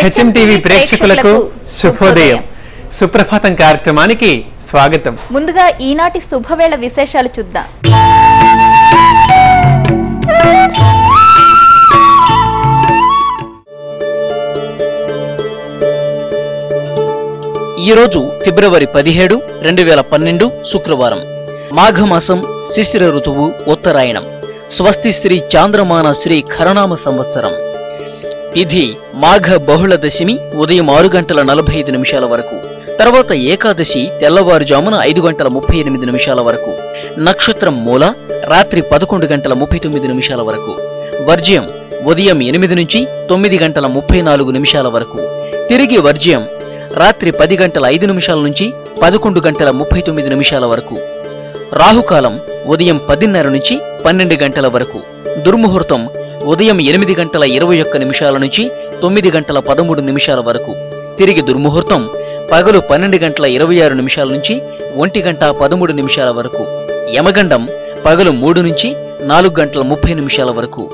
HMTV ప్రేక్షకులకు శుభోదయం. సుప్రభాతం కార్యక్రమానికి స్వాగతం. ముందుగా ఈనాటి శుభవేళ విశేషాలు చూద్దాం. ఈరోజు ఫిబ్రవరి 17, 2012 శుక్రవారం. మాఘమాసం, శిశిర ఋతువు, ఉత్తరాయణం. స్వస్తి శ్రీ చాంద్రమాన శ్రీ ఖరనామ సంవత్సరం. తిథి మాఘ బహుళ దశమి ఉదయం 6:45 వరకు. తర్వాత ఏకాదశి తెల్లవారుజామున 5:38 వరకు. నక్షత్రం మూల రాత్రి 11:39 వరకు. వర్జ్యం ఉదయం 8 నుంచి 9:34 వరకు. తిరిగి వర్జ్యం రాత్రి 10:05 నుంచి 11:39 వరకు. రాహుకాలం ఉదయం 10:30 నుంచి 12 గంటల వరకు. దుర్ముహూర్తం ఉదయం 8:21 నుంచి 9:13 వరకు. తిరిగి దుర్ముహూర్తం పగలు 12:26 నుంచి 1:13 వరకు. యమగండం పగలు 3 నుంచి 4:30 వరకు.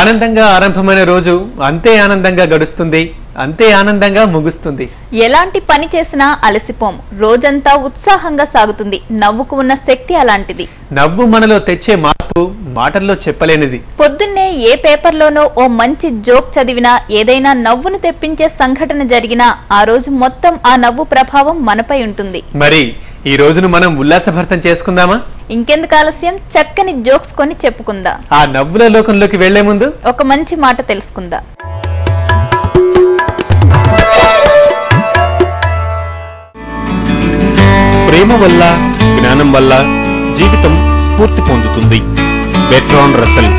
ఆనందంగా ఆరంభమైన రోజు అంతే ఆనందంగా గడుస్తుంది, అంతే ఆనందంగా ముగుస్తుంది. ఎలాంటి పని చేసినా అలసిపోం. రోజంతా ఉత్సాహంగా సాగుతుంది. నవ్వుకు ఉన్న శక్తి అలాంటిది. నవ్వు మనలో తెచ్చే మార్పు మాటల్లో చెప్పలేనిది. పొద్దున్నే ఏ పేపర్లోనో ఓ మంచి జోక్ చదివినా, ఏదైనా నవ్వును తెప్పించే సంఘటన జరిగినా ఆ రోజు మొత్తం ఆ నవ్వు ప్రభావం మనపై ఉంటుంది. మరి ఈ రోజును మనం ఉల్లాసభరితం చేసుకుందామా? ఇంకెందుకు ఆలస్యం, చక్కని జోక్స్ కొని చెప్పుకుందాం. ఆ నవ్వుల లోకంలోకి వెళ్లే ముందు ఒక మంచి మాట తెలుసుకుందాం. ప్రేమ వల్ల, జ్ఞానం వల్ల జీవితం స్ఫూర్తి పొందుతుంది. Bertrand Russell.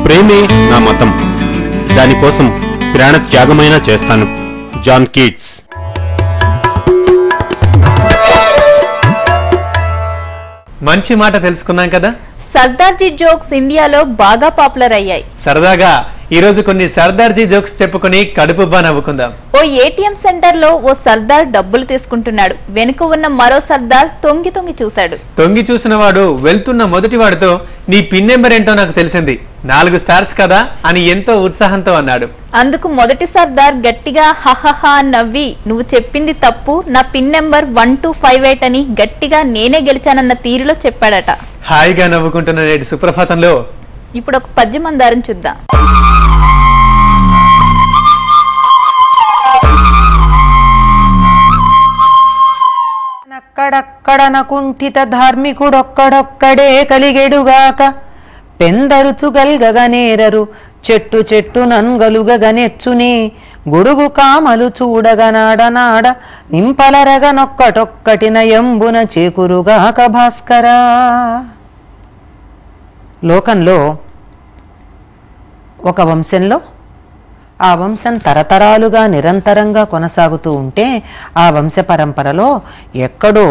ప్రేమే నా మతం, దానికోసం ప్రాణ త్యాగమైనా చేస్తాను. John Keats. మంచి మాట తెలుసుకున్నాం కదా. సర్దార్జీ జోక్స్ ఇండియాలో బాగా పాపులర్ అయ్యాయి. సరదాగా ఈ రోజు కొన్ని సర్దార్జీ జోక్స్ చెప్పుకుని కడుపుబ్బా నవ్వుకుందాం. ఓ ఏటీఎం సెంటర్ లో ఓ సర్దార్ డబ్బులు తీసుకుంటున్నాడు. వెనుక ఉన్న మరో సర్దార్ తొంగి తొంగి చూశాడు. తొంగి చూసిన వాడు వెళ్తున్న మొదటి వాడితో, నీ పిన్ నెంబర్ ఏంటో నాకు తెలిసింది, 4 స్టార్స్ కదా అని ఎంతో ఉత్సాహంతో అన్నాడు. అందుకు మొదటి సర్దార్ గట్టిగా హహహా నవ్వి, నువ్వు చెప్పింది తప్పు, నా పిన్ నెంబర్ 1258 అని గట్టిగా నేనే గెలిచానన్న తీరులో చెప్పాడట. హాయిగా నవ్వుకుంటున్న నేటి సుప్రభాతంలో ఇప్పుడు ఒక పద్యం అందారం చూద్దాం. అక్కడక్కడ నకుంఠిత ధార్మికుడొక్కడొక్కడే కలిగెడుగాక, పెందరుచుగల్గగనేరరు చెట్టు చెట్టు నన్గలుగగనెచ్చుని, గుడుగు కామలు చూడగనాడనాడ నింపలరగనొక్కటొక్కటి నయంబున చేకురుగాక భాస్కరా. లోకంలో ఒక వంశంలో ఆ వంశం తరతరాలుగా నిరంతరంగా కొనసాగుతూ ఉంటే, ఆ వంశ పరంపరలో ఎక్కడో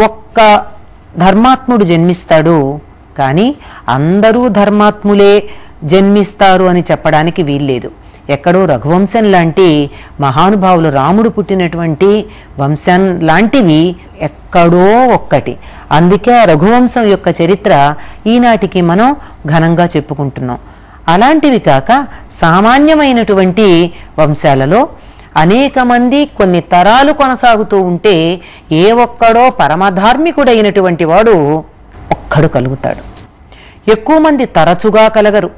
ఒక్క ధర్మాత్ముడు జన్మిస్తాడు. కానీ అందరూ ధర్మాత్ములే జన్మిస్తారు అని చెప్పడానికి వీల్లేదు. ఎక్కడో రఘువంశం లాంటి మహానుభావులు, రాముడు పుట్టినటువంటి వంశం లాంటివి ఎక్కడో ఒక్కటి. అందుకే రఘువంశం యొక్క చరిత్ర ఈనాటికి మనం ఘనంగా చెప్పుకుంటున్నాం. అలాంటివి కాక సామాన్యమైనటువంటి వంశాలలో అనేక మంది కొన్ని తరాలు కొనసాగుతూ ఉంటే, ఏ ఒక్కడో పరమధార్మికుడైనటువంటి వాడు ఒక్కడు కలుగుతాడు. ఎక్కువ మంది తరచుగా కలగరు.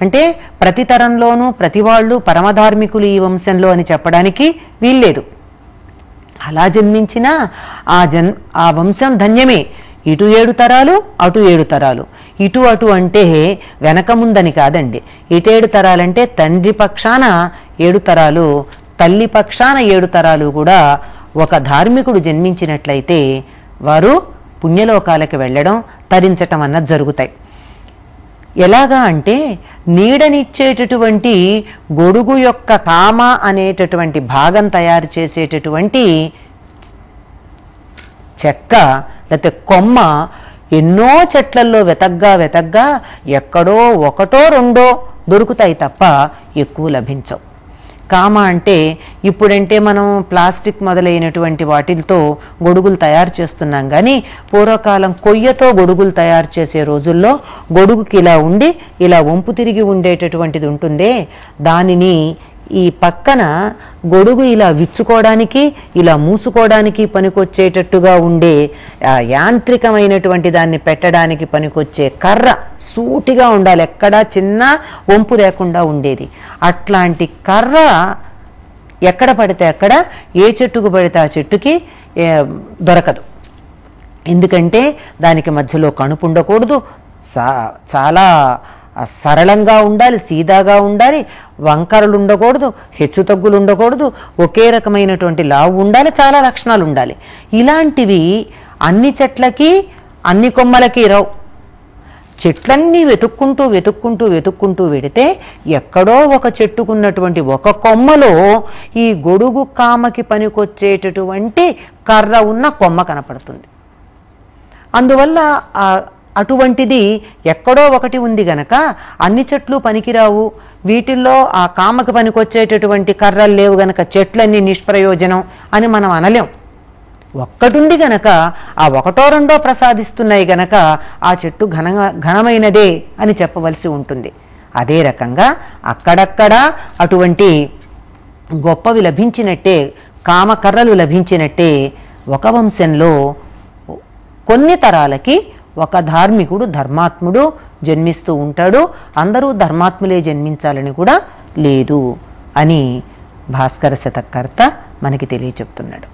అంటే ప్రతి తరంలోనూ ప్రతి వాళ్ళు పరమధార్మికులు ఈ వంశంలో అని చెప్పడానికి వీల్లేదు. అలా జన్మించినా ఆ వంశం ధన్యమే. ఇటు 7 తరాలు, అటు 7 తరాలు. ఇటు అటు అంటే వెనక ముందని కాదండి. ఇటు 7 తరాలంటే తండ్రి పక్షాన 7 తరాలు, తల్లి పక్షాన 7 తరాలు కూడా ఒక ధార్మికుడు జన్మించినట్లయితే వారు పుణ్యలోకాలకు వెళ్ళడం, తరించటం అన్నది జరుగుతాయి. ఎలాగా అంటే, నీడనిచ్చేటటువంటి గొడుగు యొక్క కామ అనేటటువంటి భాగం తయారు చేసేటటువంటి చెక్క లేకపోతే కొమ్మ ఎన్నో చెట్లల్లో వెతగ్గా ఎక్కడో ఒకటో రెండో దొరుకుతాయి తప్ప ఎక్కువ లభించవు. కామ అంటే ఇప్పుడంటే మనం ప్లాస్టిక్ మొదలైనటువంటి వాటితో గొడుగులు తయారు చేస్తున్నాం, కానీ పూర్వకాలం కొయ్యతో గొడుగులు తయారు చేసే రోజుల్లో గొడుగుకి ఇలా ఉండి ఇలా వంపు తిరిగి ఉండేటటువంటిది ఉంటుందే, దానిని ఈ పక్కన గొడుగు ఇలా విచ్చుకోవడానికి ఇలా మూసుకోవడానికి పనికొచ్చేటట్టుగా ఉండే యాంత్రికమైనటువంటి దాన్ని పెట్టడానికి పనికొచ్చే కర్ర సూటిగా ఉండాలి, ఎక్కడా చిన్న వంపు లేకుండా ఉండేది. అట్లాంటి కర్ర ఎక్కడ పడితే అక్కడ, ఏ చెట్టుకు పడితే ఆ చెట్టుకి దొరకదు. ఎందుకంటే దానికి మధ్యలో కణుపు ఉండకూడదు, చాలా సరళంగా ఉండాలి, సీదాగా ఉండాలి, వంకరలు ఉండకూడదు, హెచ్చుతగ్గులు ఉండకూడదు, ఒకే రకమైనటువంటి లావు ఉండాలి, చాలా లక్షణాలు ఉండాలి. ఇలాంటివి అన్ని చెట్లకి అన్ని కొమ్మలకి రావు. చెట్లన్నీ వెతుక్కుంటూ వెతుక్కుంటూ వెతుక్కుంటూ వెడితే ఎక్కడో ఒక చెట్టుకున్నటువంటి ఒక కొమ్మలో ఈ గొడుగు కామకి పనికొచ్చేటటువంటి కర్ర ఉన్న కొమ్మ కనపడుతుంది. అందువల్ల అటువంటిది ఎక్కడో ఒకటి ఉంది గనక అన్ని చెట్లు పనికిరావు, వీటిల్లో ఆ కామకి పనికొచ్చేటటువంటి కర్రలు లేవు గనక చెట్లన్నీ నిష్ప్రయోజనం అని మనం అనలేం. ఒక్కటుంది గనక ఆ ఒకటో రెండో ప్రసాదిస్తున్నాయి గనక ఆ చెట్టు ఘనమైనదే అని చెప్పవలసి ఉంటుంది. అదే రకంగా అక్కడక్కడ అటువంటి గొప్పవి లభించినట్టే, కామకర్రలు లభించినట్టే ఒక వంశంలో కొన్ని తరాలకి ఒక ధార్మికుడు ధర్మాత్ముడు జన్మిస్తూ ఉంటాడు. అందరూ ధర్మాత్ములే జన్మించాలని కూడా లేదు అని భాస్కర శతకర్త మనకి తెలియచెప్తున్నాడు.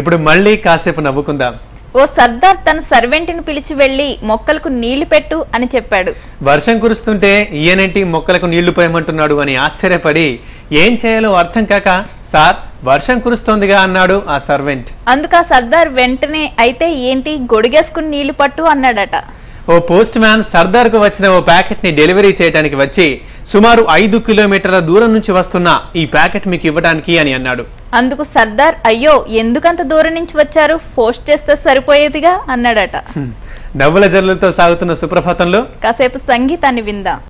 ఇప్పుడు మళ్ళీ కాసేపు నవ్వుకుందాం. ఓ సర్దార్ తన సర్వెంట్ని పిలిచి వెళ్లి మొక్కలకు నీళ్లు పెట్టు అని చెప్పాడు. వర్షం కురుస్తుంటే ఈయనేంటి మొక్కలకు నీళ్లు పోయమంటున్నాడు అని ఆశ్చర్యపడి ఏం చేయాలో అర్థం కాక, సార్ వర్షం కురుస్తోందిగా అన్నాడు ఆ సర్వెంట్. అందుకు ఆ సర్దార్ వెంటనే అయితే ఏంటి గొడుగేసుకుని నీళ్లు పట్టు అన్నాడట. ఓ పోస్ట్ మ్యాన్ సర్దార్ కు వచ్చిన ఓ ప్యాకెట్ ని డెలివరీ చేయడానికి వచ్చి సుమారు 5 కిలోమీటర్ల దూరం నుంచి వస్తున్న ఈ ప్యాకెట్ మీకు ఇవ్వడానికి అని అన్నాడు. అందుకు సర్దార్ అయ్యో ఎందుకంత దూరం నుంచి వచ్చారు, పోస్ట్ చేస్తే సరిపోయేదిగా అన్నాడట. నవ్వుల జల్లులతో సాగుతున్న సుప్రభాతంలో కాసేపు సంగీతాన్ని విందాం.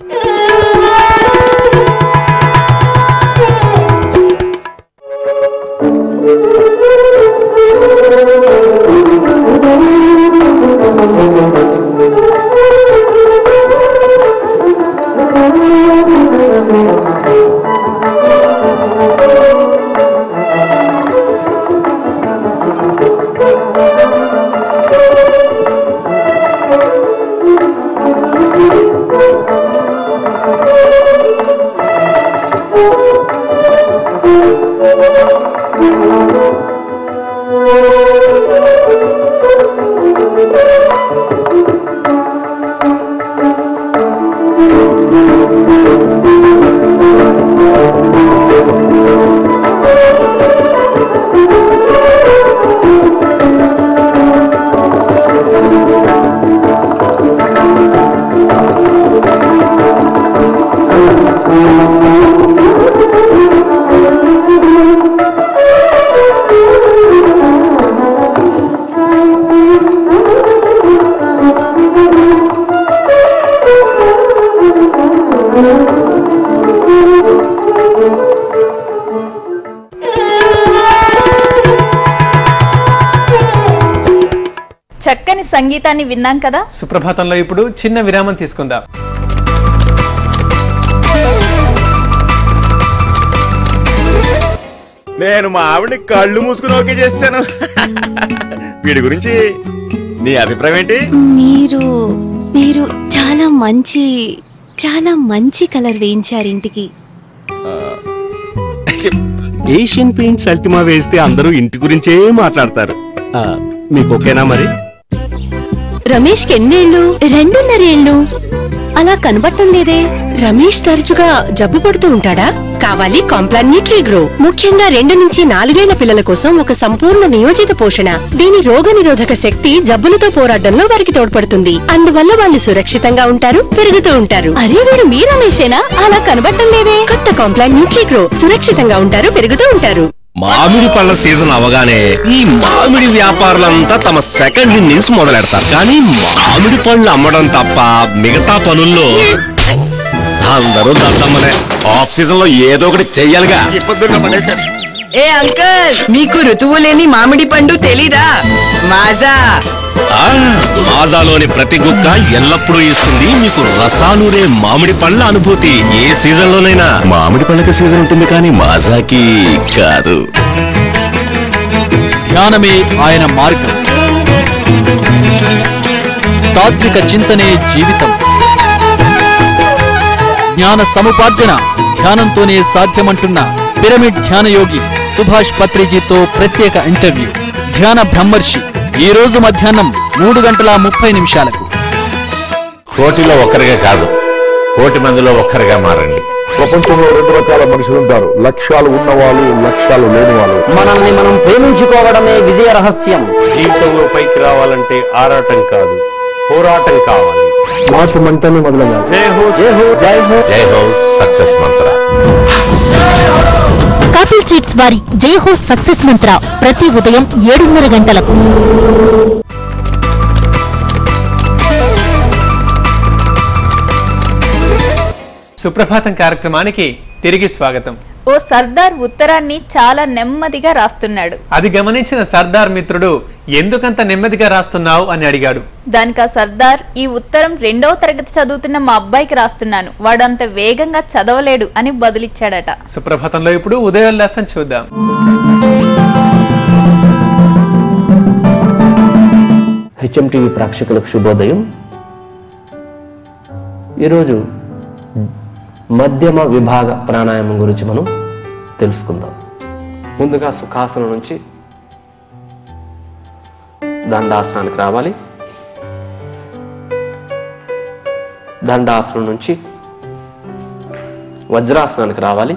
చక్కని సంగీతాన్ని విన్నాం కదా. సుప్రభాతంలో ఇప్పుడు చిన్న విరామం తీసుకుందాం. నేను మా ఆవిడని కళ్ళు మూసుకుని ఓకే చేస్తాను. వీడి గురించి నీ అభిప్రాయం ఏంటి? మీరు చాలా మంచి కలర్ వేయించారు ఇంటికి. ఏషియన్ పెయింట్స్ అల్టిమా వేస్తే అందరూ ఇంటి గురించే మాట్లాడతారు. మీకు ఓకేనా మరి? రమేష్ కి ఎన్నేళ్ళు? 2.5 ఏళ్ళు. అలా కనబడటం లేదే. రమేష్ తరచుగా జబ్బు పడుతూ ఉంటాడా? కావాలి కాంప్లాన్ న్యూట్రిగ్రో. ముఖ్యంగా 2 నుంచి 4 ఏళ్ల పిల్లల కోసం ఒక సంపూర్ణ నియోజిత పోషణ. దీని రోగ నిరోధక శక్తి జబ్బులతో పోరాటంలో వారికి తోడ్పడుతుంది. అందువల్ల వాళ్ళు సురక్షితంగా ఉంటారు, పెరుగుతూ ఉంటారు. అరే వీడు మీ రమేషేనా? అలా కనబడటం లేదే. కొత్త కాంప్లాన్ న్యూట్రిగ్రో. సురక్షితంగా ఉంటారు, పెరుగుతూ ఉంటారు. మామిడి పళ్ళ సీజన్ అవగానే ఈ మామిడి వ్యాపారులంతా తమ సెకండ్ ఇన్నింగ్స్ మొదలెడతారు. కానీ మామిడి పళ్ళు అమ్మడం తప్ప మిగతా పనుల్లో అందరూ దద్దమ్మనే. ఆఫ్ సీజన్ లో ఏదో ఒకటి చెయ్యాలిగా. ఏ అంకల్, మీకు ఋతువు లేని మామిడి పండు తెలీదా? మాజా. మాజాలోని ప్రతి గుక్క ఎల్లప్పుడూ ఇస్తుంది మీకు రసాలూరే మామిడి పళ్ళ అనుభూతి. ఏ సీజన్ లోనైనా. మామిడి పళ్ళకి సీజన్ ఉంటుంది కానీ మాజాకి కాదు. జ్ఞానమే ఆయన మార్గం. తాత్విక చింతనే జీవితం. జ్ఞాన సముపార్జన ధ్యానంతోనే సాధ్యమంటున్న పిరమిడ్ ధ్యాన యోగి సుభాష్ పత్రిజీతో ప్రత్యేక ఇంటర్వ్యూ. ధ్యాన బ్రహ్మర్షి ఈ రోజు మధ్యాహ్నం 3:30 కోటిలో ఒక్కరిగా కాదు, కోటి మందిలో ఒక్కరిగా మారండి. ప్రపంచంలో 2 రకాల మనుషులు ఉంటారు, లక్ష్యాలు ఉన్నవాళ్ళు, లక్ష్యాలు లేని వాళ్ళు. మనల్ని మనం ప్రేమించుకోవడమే విజయ రహస్యం. జీవితంలో పైకి రావాలంటే ఆరాటం కాదు, పోరాటం కావాలి. మాట మంటనే మొదలయ్యాలి. జై హో, జై హో, జై హో, జై హో సక్సెస్ మంత్ర. కపిల్ చీట్స్ వారి జై హో సక్సెస్ మంత్ర ప్రతి ఉదయం 7:30 గంటలకు. సుప్రభాతం కార్యక్రమానికి తిరిగి స్వాగతం. ఓ సర్దార్ ఉత్తరాన్ని చాలా నెమ్మదిగా రాస్తున్నాడు. అది గమనించిన సర్దార్ మిత్రుడు, ఎందుకంత నెమ్మదిగా రాస్తున్నావు అని అడిగాడు. దానికి ఆ సర్దార్, ఈ ఉత్తరం 2వ తరగతి చదువుతున్న మా అబ్బాయికి రాస్తున్నాను, వాడు అంత వేగంగా చదవలేడు అని బదులిచ్చాడట. సుప్రభాతంలో ఇప్పుడు ఉదయోల్లాసం చూద్దాం. హెచ్ఎంటీవీ ప్రేక్షకులకు శుభోదయం. ఈరోజు మధ్యమ విభాగ ప్రాణాయామం గురించి మనం తెలుసుకుందాం. ముందుగా సుఖాసనం నుంచి దండాసనానికి రావాలి. దండాసనం నుంచి వజ్రాసనానికి రావాలి.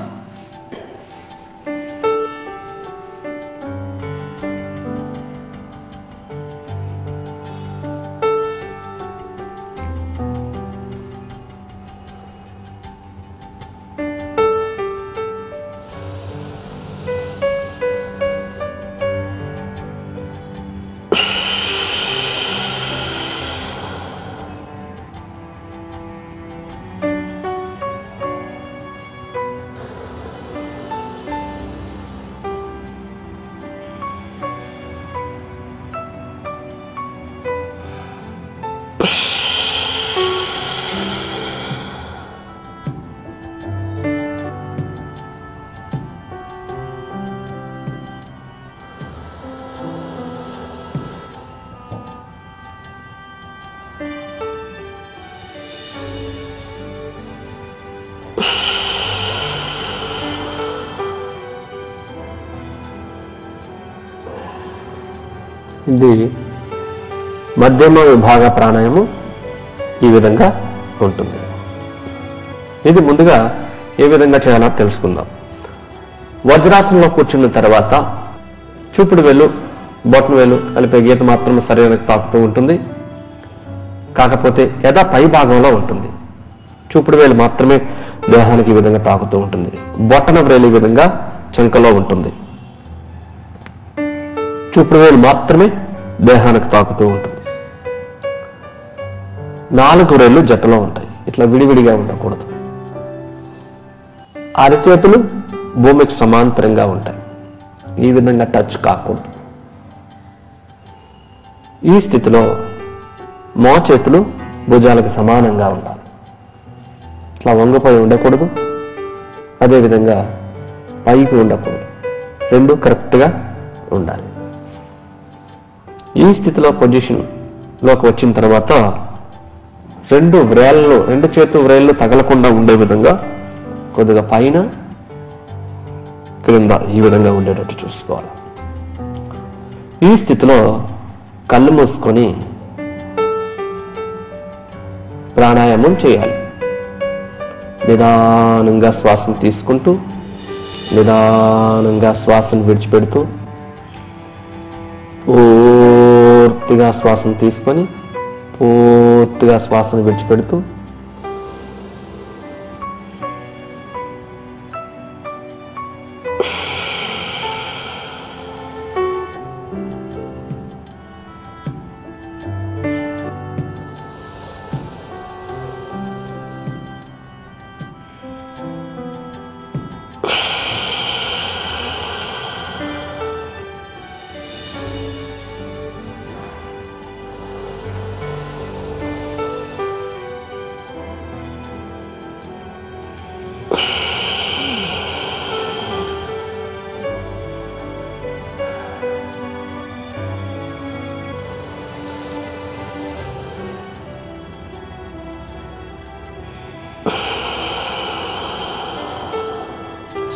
ఇది మధ్యమ విభాగ ప్రాణాయామం ఈ విధంగా ఉంటుంది. ఇది ముందుగా ఏ విధంగా చేయాలో తెలుసుకుందాం. వజ్రాసనంలో కూర్చున్న తర్వాత చూపుడు వేలు బొటన వేలు కలిపే గీత మాత్రం శరీరానికి తాకుతూ ఉంటుంది. కాకపోతే యథా పై భాగంలో ఉంటుంది. చూపుడు వేలు మాత్రమే దేహానికి ఈ విధంగా తాకుతూ ఉంటుంది. బొటన వ్రేలు ఈ విధంగా చంకలో ఉంటుంది. చూపుడు వేలు మాత్రమే దేహానికి తాకుతూ ఉంటుంది. 4 వ్రేళ్ళు జతలో ఉంటాయి. ఇట్లా విడివిడిగా ఉండకూడదు. అరచేతులు భూమికి సమాంతరంగా ఉంటాయి. ఈ విధంగా టచ్ కాకూడదు. ఈ స్థితిలో మోచేతులు భుజాలకు సమానంగా ఉండాలి. ఇట్లా వంగిపోయి ఉండకూడదు. అదేవిధంగా పైకి ఉండకూడదు. 2 కరెక్ట్గా ఉండాలి. ఈ స్థితిలో పొజిషన్లోకి వచ్చిన తర్వాత 2 చేతుల వ్రేళ్ళు తగలకుండా ఉండే విధంగా కొద్దిగా పైన క్రింద ఈ విధంగా ఉండేటట్టు చూసుకోవాలి. ఈ స్థితిలో కళ్ళు మూసుకొని ప్రాణాయామం చేయాలి. నిదానంగా శ్వాసను తీసుకుంటూ నిదానంగా శ్వాసను విడిచిపెడుతూ పూర్తిగా శ్వాసను తీసుకొని పూర్తిగా శ్వాసను విడిచిపెడుతూ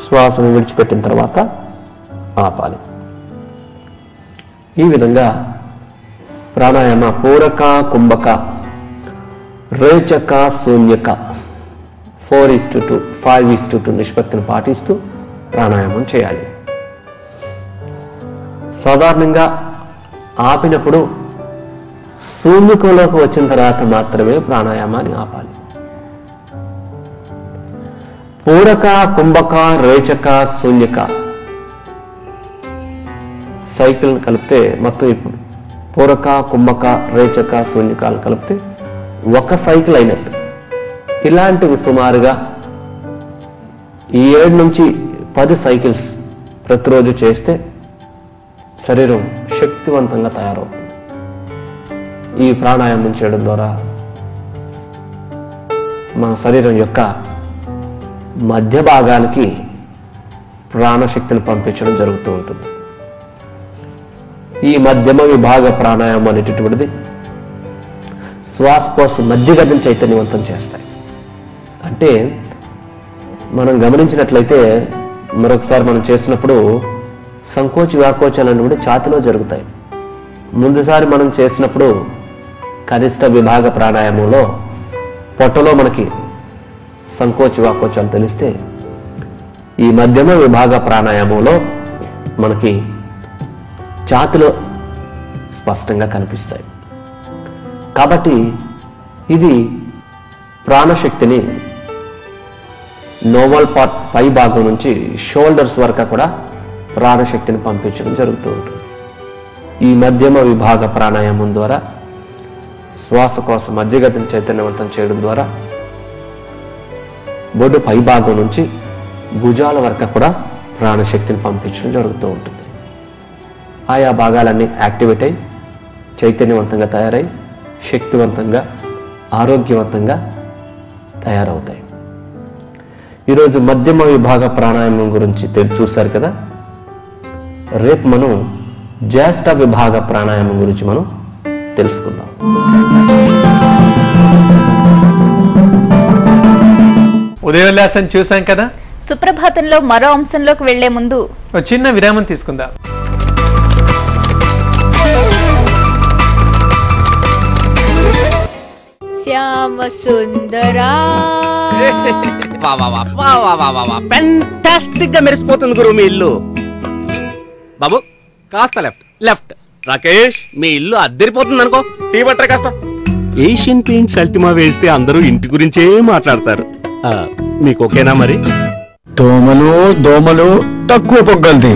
శ్వాసను విడిచిపెట్టిన తర్వాత ఆపాలి. ఈ విధంగా ప్రాణాయామ పూరక, కుంభక, రేచక, శూన్యక 4:2, 5:2 నిష్పత్తిని పాటిస్తూ ప్రాణాయామం చేయాలి. సాధారణంగా ఆపినప్పుడు శూన్యకంలోకి వచ్చిన తర్వాత మాత్రమే ప్రాణాయామాన్ని ఆపాలి. పూరక, కుంభక, రేచక, శూన్యక సైకిల్ కలిపితే మొత్తం ఇప్పుడు పూరక, కుంభక, రేచక, శూన్యకాలు కలిపితే ఒక సైకిల్ అయినట్టు. ఇలాంటివి సుమారుగా 7 నుంచి 10 సైకిల్స్ ప్రతిరోజు చేస్తే శరీరం శక్తివంతంగా తయారవుతుంది. ఈ ప్రాణాయామం చేయడం ద్వారా మన శరీరం యొక్క మధ్య భాగానికి ప్రాణశక్తిని పంపించడం జరుగుతూ ఉంటుంది. ఈ మధ్యమ విభాగ ప్రాణాయామం అనేటటువంటిది శ్వాసకోశ మధ్యగతిని చైతన్యవంతం చేస్తాయి. అంటే మనం గమనించినట్లయితే మరొకసారి మనం చేసినప్పుడు సంకోచ వ్యాకోచాలు అనేవి ఛాతిలో జరుగుతాయి. ముందుసారి మనం చేసినప్పుడు కనిష్ట విభాగ ప్రాణాయామంలో పొట్టలో మనకి సంకోచ వ్యాకోచాలు తెలిస్తే ఈ మధ్యమ విభాగ ప్రాణాయామంలో మనకి ఛాతిలో స్పష్టంగా కనిపిస్తాయి. కాబట్టి ఇది ప్రాణశక్తిని నోవల్ పార్ట్ పై భాగం నుంచి షోల్డర్స్ వరకు కూడా ప్రాణశక్తిని పంపించడం జరుగుతూ ఉంటుంది. ఈ మధ్యమ విభాగ ప్రాణాయామం ద్వారా శ్వాసకోశ మధ్యగతిని చైతన్యవంతం చేయడం ద్వారా బొడ్డు పై భాగం నుంచి భుజాల వరకు కూడా ప్రాణశక్తిని పంపించడం జరుగుతూ ఉంటుంది. ఆయా భాగాలన్నీ యాక్టివేట్ అయి చైతన్యవంతంగా తయారై శక్తివంతంగా ఆరోగ్యవంతంగా తయారవుతాయి. ఈరోజు మధ్యమ విభాగ ప్రాణాయామం గురించి చూశారు కదా. రేపు మనం జ్యేష్ఠ విభాగ ప్రాణాయామం గురించి మనం తెలుసుకుందాం. ఉదయోల్లాసం చూసాం కదా. సుప్రభాతంలో మరో అంశంలోకి వెళ్లే ముందు ఒక చిన్న విరామం తీసుకుందాం. శ్యామ సుందరా ఫెంటాస్టిక్ గా మెరిసిపోతుంది గురు మీ ఇల్లు. బాబు కాస్త లెఫ్ట్ లెఫ్ట్. రాకేష్ మీ ఇల్లు అద్దరిపోతుంది అనుకో. టీ బట్టర్ కాస్త. ఏషియన్ పెయింట్స్ అల్టిమా వేస్తే అందరూ ఇంటి గురించే మాట్లాడతారు. మీకు ఓకేనా మరి? దోమలు దోమలు తక్కువ పొగ్గలది.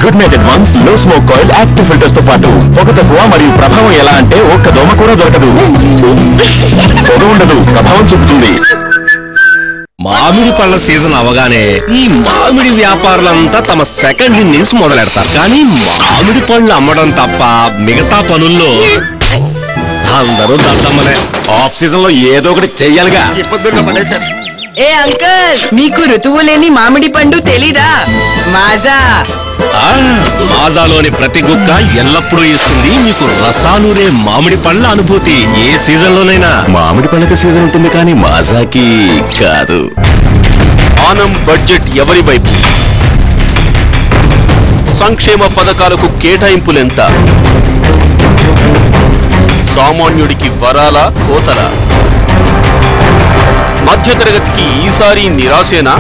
గుడ్ నైట్ అడ్వాన్స్ లో స్మోక్ కాయిల్ యాక్టివ్ ఫిల్టర్స్ తో పాటు పొగ తక్కువ మరియు ప్రభావం ఎలా అంటే ఒక్క దోమ కూడా దొరకదు. పొగ ఉండదు, ప్రభావం చూపుతుంది. మామిడి పళ్ళ సీజన్ అవగానే ఈ మామిడి వ్యాపారులంతా తమ సెకండ్ ఇన్నింగ్స్ మొదలెడతారు. కానీ మామిడి పళ్ళు అమ్మడం తప్ప మిగతా పనుల్లో అందరూ దద్దమ్మలే. ఆఫ్ సీజన్ లో ఏదో ఒకటి చెయ్యాలిగా. ఏ అంకల్, మీకు ఋతువు లేని మామిడి పండు తెలీదా? మాజా. మాజాలోని ప్రతి గుక్క ఎల్లప్పుడూ ఇస్తుంది మీకు రసాలూరే మామిడి పళ్ళ అనుభూతి. ఏ సీజన్ లోనైనా మామిడి పళ్ళకి సీజన్ ఉంటుంది, కానీ మాజాకి కాదు. ఆనం బడ్జెట్ ఎవరి వైపు? సంక్షేమ పథకాలకు కేటాయింపులెంత? సామాన్యుడికి వరాల కోతల? మధ్యతరగతికి ఈసారి నిరాశేనా?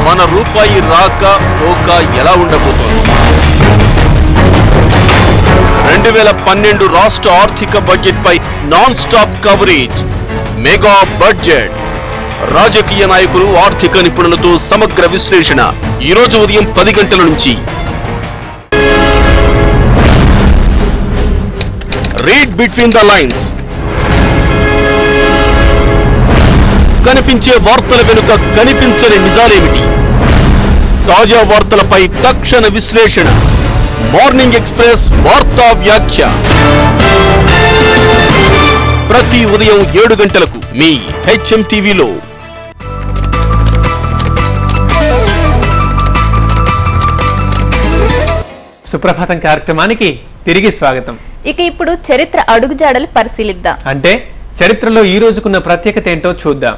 మన రూపాయి రాక పోక ఎలా ఉండబోతోంది? 2012 రాష్ట్ర ఆర్థిక బడ్జెట్ పై non stop coverage. Mega budget. రాజకీయ నాయకులు, ఆర్థిక నిపుణులతో సమగ్ర విశ్లేషణ. ఈరోజు ఉదయం 10 గంటల నుంచి. Read between the lines. కనిపించే వార్తల వెనుక కనిపించని నిజాలేమిటి? తాజా వార్తలపై తక్షణ విశ్లేషణ. మార్నింగ్ ఎక్స్ప్రెస్ వార్తా వ్యాఖ్య. ప్రతి ఉదయం 7 గంటలకు మీ హెచ్ఎం టీవీలో. సుప్రభాతం కార్యక్రమానికి తిరిగి స్వాగతం. ఇక ఇప్పుడు చరిత్ర అడుగుజాడలు పరిశీలిద్దాం. అంటే చరిత్రలో ఈ రోజుకున్న ప్రత్యేకత ఏంటో చూద్దాం.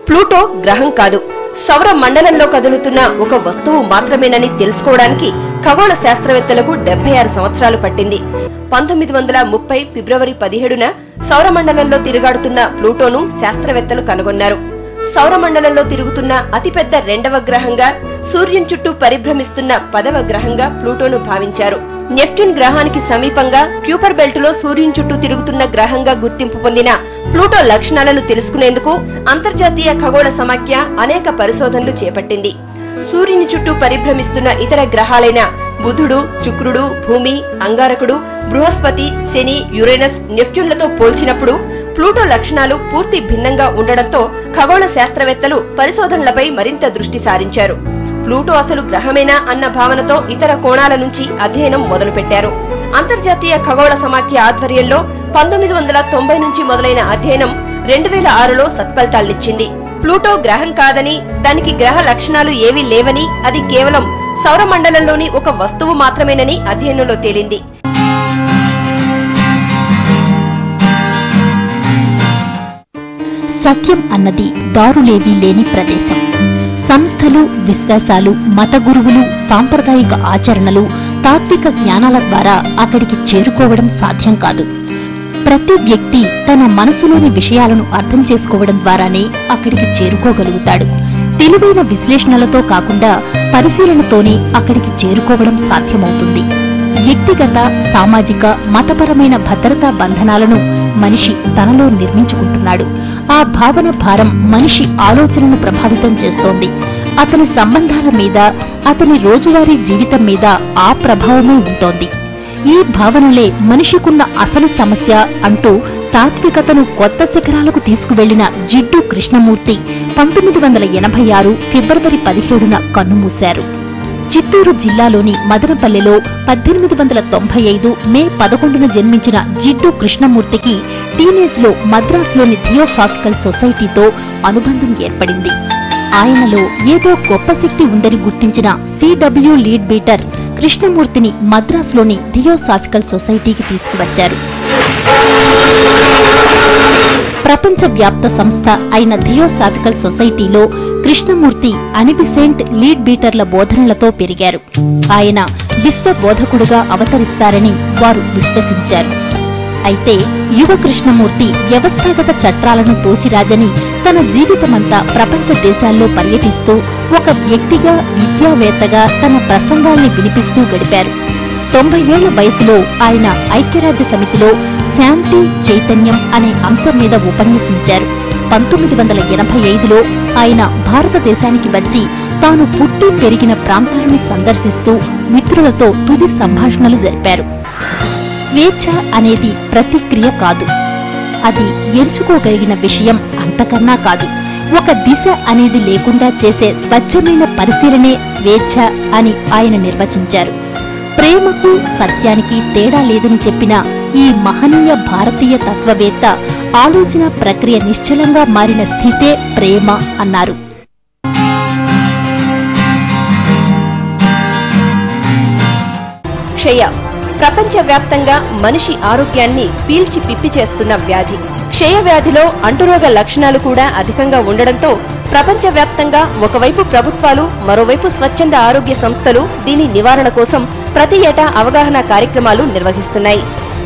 ప్లూటో గ్రహం కాదు, సౌర మండలంలో కదులుతున్న ఒక వస్తువు మాత్రమేనని తెలుసుకోవడానికి ఖగోళ శాస్త్రవేత్తలకు 76 సంవత్సరాలు పట్టింది. 1930 ఫిబ్రవరి 17న సౌరమండలంలో తిరుగాడుతున్న ప్లూటోను శాస్త్రవేత్తలు కనుగొన్నారు. సౌరమండలంలో తిరుగుతున్న అతిపెద్ద 2వ గ్రహంగా, సూర్యుని చుట్టూ పరిభ్రమిస్తున్న 10వ గ్రహంగా ప్లూటోను భావించారు. నెప్ట్యూన్ గ్రహానికి సమీపంగా క్యూపర్ బెల్ట్ లో సూర్యుని చుట్టూ తిరుగుతున్న గ్రహంగా గుర్తింపు పొందిన ప్లూటో లక్షణాలను తెలుసుకునేందుకు అంతర్జాతీయ ఖగోళ సమాఖ్య అనేక పరిశోధనలు చేపట్టింది. సూర్యుని చుట్టూ పరిభ్రమిస్తున్న ఇతర గ్రహాలైన బుధుడు, శుక్రుడు, భూమి, అంగారకుడు, బృహస్పతి, శని, యురేనస్, నెప్ట్యూన్లతో పోల్చినప్పుడు ప్లూటో లక్షణాలు పూర్తి భిన్నంగా ఉండడంతో ఖగోళ శాస్త్రవేత్తలు పరిశోధనలపై మరింత దృష్టి సారించారు. ప్లూటో అసలు గ్రహమేనా అన్న భావనతో ఇతర కోణాల నుంచి అధ్యయనం మొదలుపెట్టారు. అంతర్జాతీయ ఖగోళ సమాఖ్య ఆధ్వర్యంలో 1990 నుంచి మొదలైన అధ్యయనం 2006లో సత్ఫలితాలనిచ్చింది. ప్లూటో గ్రహం కాదని, దానికి గ్రహ లక్షణాలు ఏవీ లేవని, అది కేవలం సౌరమండలంలోని ఒక వస్తువు మాత్రమేనని అధ్యయనంలో తేలింది. సత్యం అన్నది దారులేవీ లేని ప్రదేశం. సంస్థలు, విశ్వాసాలు, మత గురువులు, సాంప్రదాయిక ఆచరణలు, తాత్విక జ్ఞానాల ద్వారా అక్కడికి చేరుకోవడం సాధ్యం కాదు. ప్రతి వ్యక్తి తన మనసులోని విషయాలను అర్థం చేసుకోవడం ద్వారానే అక్కడికి చేరుకోగలుగుతాడు. తెలివైన విశ్లేషణలతో కాకుండా పరిశీలనతోనే అక్కడికి చేరుకోవడం సాధ్యమవుతుంది. వ్యక్తిగత, సామాజిక, మతపరమైన భద్రతా బంధనాలను మనిషి తనలో నిర్మించుకుంటున్నాడు. ఆ భావన భారం మనిషి ఆలోచనను ప్రభావితం చేస్తోంది. అతని సంబంధాల మీద, అతని రోజువారీ జీవితం మీద ఆ ప్రభావమే ఉంటోంది. ఈ భావనలే మనిషికున్న అసలు సమస్య అంటూ తాత్వికతను కొత్త శిఖరాలకు తీసుకువెళ్లిన జిడ్డు కృష్ణమూర్తి 1986 ఫిబ్రవరి 17న కన్నుమూశారు. చిత్తూరు జిల్లాలోని మదనపల్లెలో 1895 మే 11న జన్మించిన జిడ్డు కృష్ణమూర్తికి టీనేజ్ లో మద్రాసులోని థియోసాఫికల్ సొసైటీతో అనుబంధం ఏర్పడింది. ఆయనలో ఏదో గొప్ప శక్తి ఉందని గుర్తించిన సిడబ్ల్యూ లీడ్ బీటర్ కృష్ణమూర్తిని మద్రాసులోని థియోసాఫికల్ సొసైటీకి తీసుకువచ్చారు. ప్రపంచవ్యాప్త సంస్థ అయిన థియోసాఫికల్ సొసైటీలో కృష్ణమూర్తి అనిబిసెంట్ లీడ్ బీటర్ల బోధనలతో పెరిగారు. ఆయన విశ్వ బోధకుడుగా అవతరిస్తారని వారు విశ్వసించారు. అయితే యువ కృష్ణమూర్తి వ్యవస్థాగత చట్టాలను తోసిరాజని తన జీవితమంతా ప్రపంచ దేశాల్లో పర్యటిస్తూ ఒక వ్యక్తిగా, విద్యావేత్తగా తన ప్రసంగాల్ని వినిపిస్తూ గడిపారు. 90 ఏళ్ల వయసులో ఆయన ఐక్యరాజ్య సమితిలో శాంతి, చైతన్యం అనే అంశం మీద ఉపన్యసించారు. 1985లో ఆయన భారతదేశానికి వచ్చి తాను పుట్టి పెరిగిన ప్రాంతాలను సందర్శిస్తూ మిత్రులతో తుది సంభాషణలు జరిపారు. స్వేచ్ఛ అనేది ప్రతిక్రియ కాదు, అది ఎంచుకోగలిగిన విషయం అంతకన్నా కాదు. ఒక దిశ అనేది లేకుండా చేసే స్వచ్ఛమైన పరిశీలనే స్వేచ్ఛ అని ఆయన నిర్వచించారు. ప్రేమకు, సత్యానికి తేడా లేదని చెప్పిన ఈ మహనీయ భారతీయ తత్వవేత్త ఆలోచన ప్రక్రియ నిశ్చలంగా మారిన స్థితే ప్రేమ అన్నారు. క్షయ ప్రపంచవ్యాప్తంగా మనిషి ఆరోగ్యాన్ని పీల్చి పిప్పి చేస్తున్న వ్యాధి. క్షయ వ్యాధిలో అంటురోగ లక్షణాలు కూడా అధికంగా ఉండడంతో ప్రపంచవ్యాప్తంగా ఒకవైపు ప్రభుత్వాలు, మరోవైపు స్వచ్ఛంద ఆరోగ్య సంస్థలు దీని నివారణ కోసం ప్రతి ఏటా అవగాహన కార్యక్రమాలు నిర్వహిస్తున్నాయి.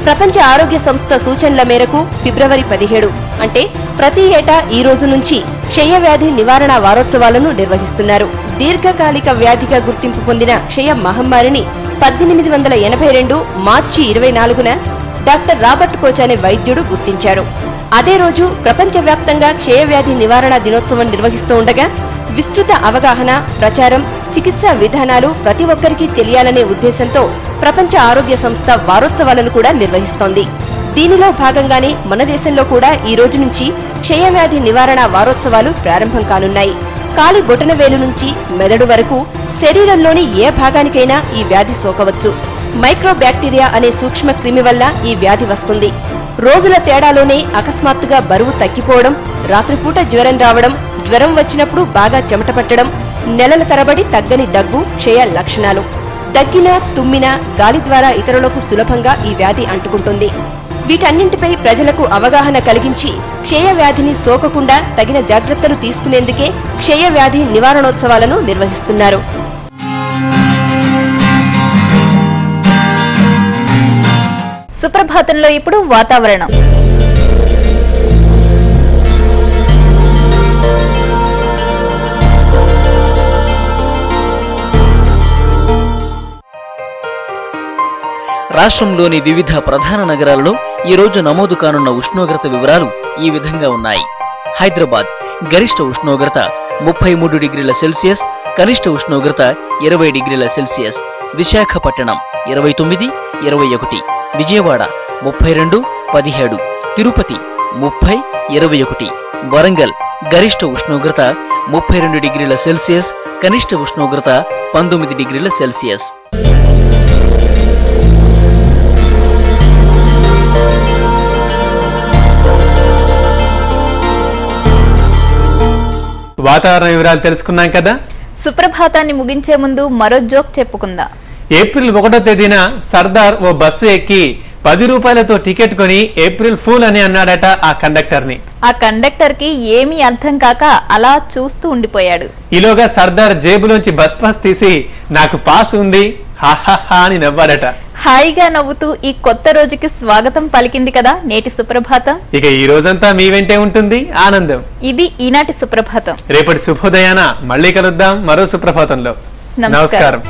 ప్రపంచ ఆరోగ్య సంస్థ సూచనల మేరకు ఫిబ్రవరి 17 అంటే ప్రతి ఏటా ఈ రోజు నుంచి క్షయ వ్యాధి నివారణ వారోత్సవాలను నిర్వహిస్తున్నారు. దీర్ఘకాలిక వ్యాధిగా గుర్తింపు పొందిన క్షయ మహమ్మారిని 1882 మార్చి 24న డాక్టర్ రాబర్ట్ కోచ్ అనే వైద్యుడు గుర్తించారు. అదే రోజు ప్రపంచవ్యాప్తంగా క్షయవ్యాధి నివారణ దినోత్సవం నిర్వహిస్తూ ఉండగా విస్తృత అవగాహన, ప్రచారం, చికిత్సా విధానాలు ప్రతి ఒక్కరికి తెలియాలనే ఉద్దేశంతో ప్రపంచ ఆరోగ్య సంస్థ వారోత్సవాలను కూడా నిర్వహిస్తోంది. దీనిలో భాగంగానే మన దేశంలో కూడా ఈ రోజు నుంచి క్షయవ్యాధి నివారణ వారోత్సవాలు ప్రారంభం కానున్నాయి. కాలి బొటనవేలు నుంచి మెదడు వరకు శరీరంలోని ఏ భాగానికైనా ఈ వ్యాధి సోకవచ్చు. మైక్రోబ్యాక్టీరియా అనే సూక్ష్మ క్రిమి వల్ల ఈ వ్యాధి వస్తుంది. రోజుల తేడాలోనే అకస్మాత్తుగా బరువు తగ్గిపోవడం, రాత్రిపూట జ్వరం రావడం, జ్వరం వచ్చినప్పుడు బాగా చెమట పట్టడం, నెలల తరబడి తగ్గని దగ్గు, క్షయ లక్షణాలు. దగ్గినా, తుమ్మినా గాలి ద్వారా ఇతరులకు సులభంగా ఈ వ్యాధి అంటుకుంటుంది. వీటన్నింటిపై ప్రజలకు అవగాహన కలిగించి క్షయ వ్యాధిని సోకకుండా తగిన జాగ్రత్తలు తీసుకునేందుకే క్షయ వ్యాధి నివారణోత్సవాలను నిర్వహిస్తున్నారు. సుప్రభాతంలో ఇప్పుడు వాతావరణం. రాష్ట్రంలోని వివిధ ప్రధాన నగరాల్లో ఈ రోజు నమోదు కానున్న ఉష్ణోగ్రత వివరాలు ఈ విధంగా ఉన్నాయి. హైదరాబాద్ గరిష్ట ఉష్ణోగ్రత 33 డిగ్రీల సెల్సియస్, కనిష్ట ఉష్ణోగ్రత 20 డిగ్రీల సెల్సియస్. విశాఖపట్నం 29, 21. విజయవాడ 32, 17. తిరుపతి 30, 21. వరంగల్ గరిష్ట ఉష్ణోగ్రత 32 డిగ్రీల సెల్సియస్, కనిష్ట ఉష్ణోగ్రత 19 డిగ్రీల సెల్సియస్. వాతావరణ వివరాలు తెలుసుకున్నాం కదా. సుప్రభాతాన్ని ముగించే ముందు మరో జోక్ చెప్పుకుందాం. ఏప్రిల్ 1వ తేదీన సర్దార్ ఓ బస్సు ఎక్కి 10 రూపాయలతో టికెట్ కొని ఏప్రిల్ ఫూల్ అని అన్నాడట ఆ కండక్టర్ ని. ఆ కండక్టర్ కి ఏమీ అర్థం కాక అలా చూస్తూ ఉండిపోయాడు. ఈలోగా సర్దార్ జేబులోంచి బస్ పాస్ తీసి నాకు పాస్ ఉంది హాహాహా అని నవ్వాడట. హాయిగా నవ్వుతూ ఈ కొత్త రోజుకి స్వాగతం పలికింది కదా నేటి సుప్రభాతం. ఇక ఈ రోజంతా మీ వెంటే ఉంటుంది ఆనందం. ఇది ఈనాటి సుప్రభాతం. రేపటి శుభోదయాన మళ్ళీ కలుద్దాం మరో సుప్రభాతంలో. నమస్కారం.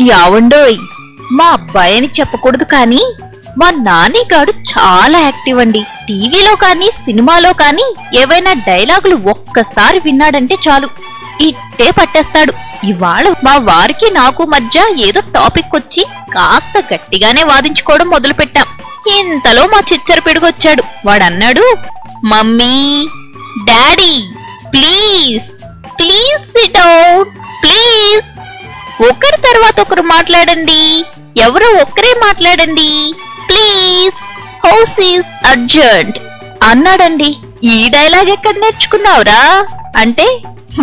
యావండోయ్, మా అబ్బాయిని చెప్పకూడదు కానీ మా నానిగాడు చాలా యాక్టివ్ అండి. టీవీలో కానీ సినిమాలో కానీ ఏవైనా డైలాగులు ఒక్కసారి విన్నాడంటే చాలు ఇట్టే పట్టేస్తాడు. ఇవాళ మా వారికి నాకు మధ్య ఏదో టాపిక్ వచ్చి కాస్త గట్టిగానే వాదించుకోవడం మొదలు పెట్టాం. ఇంతలో మా చిచ్చర పిడుగొచ్చాడు. వాడన్నాడు, mummy, daddy, please please sit down please. ఒకరి తర్వాత ఒకరు మాట్లాడండి, ఎవరో ఒక్కరే మాట్లాడండి ప్లీజ్, హౌస్ ఈజ్ అర్జెంట్ అన్నాడండి. ఈ డైలాగ్ ఎక్కడ నేర్చుకున్నావురా అంటే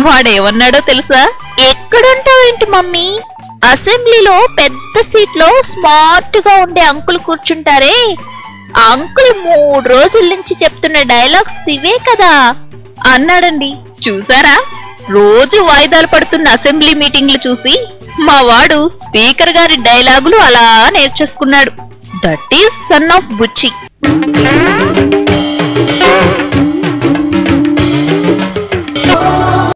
వాడేమన్నాడో తెలుసా? ఎక్కడుంటావేంటి మమ్మీ, అసెంబ్లీలో పెద్ద సీట్లో స్మార్ట్ గా ఉండే అంకుల్ కూర్చుంటారే, ఆ అంకుల్ 3 రోజుల నుంచి చెప్తున్న డైలాగ్స్ ఇవే కదా అన్నాడండి. చూసారా, రోజు వాయిదాలు పడుతున్న అసెంబ్లీ మీటింగ్లు చూసి మా వాడు స్పీకర్ గారి డైలాగులు అలా నేర్చేసుకున్నాడు. That is son of Buchi.